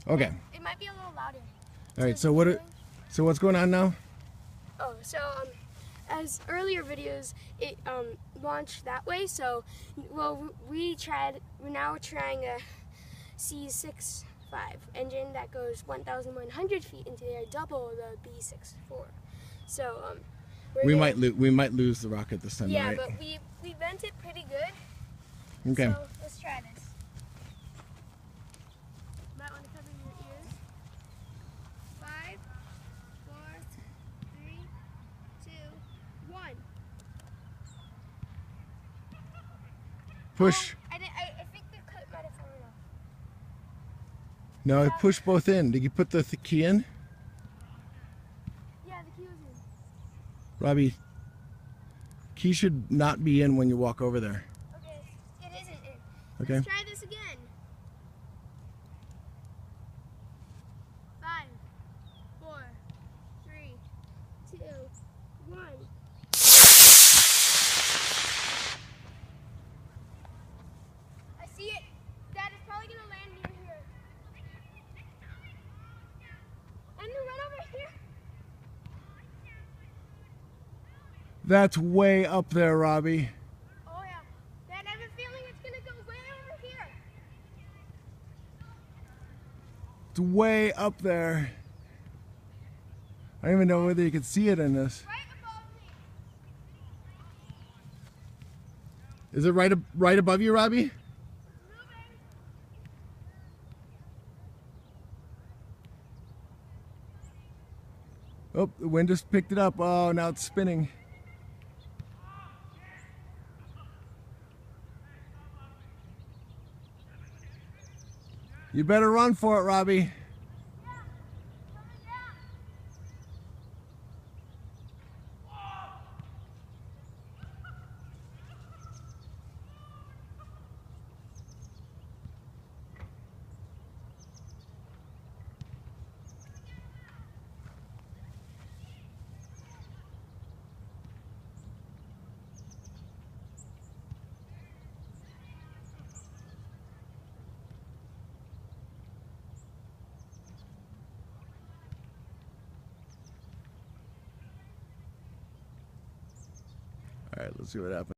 Okay. It might be a little louder. All right. So what's going on now? Oh, so as earlier videos, it launched that way. So, well, we're now trying a C65 engine that goes 1,100 feet into the air, double the B64. So We might lose the rocket this time, yeah, right? but we bent it pretty good. Okay. So let's try this. Might want to cover your ears. 5, 4, 3, 2, 1. Push. I think the clip might have fallen off. No, I pushed both in. Did you put the key in? Yeah, the key was in. Robbie, key should not be in when you walk over there. Okay, it isn't in. Okay. Let's try this again. 5, 4, 3, 2, 1. I see it. Dad, it's probably gonna land near here. And then right over here. That's way up there, Robbie. Oh yeah. Dad, I have a feeling it's gonna go way over here. It's way up there. I don't even know whether you can see it in this. Right above me. Is it right above you, Robbie? Moving. Oh, the wind just picked it up. Oh, now it's spinning. You better run for it, Robbie. All right, let's see what happens.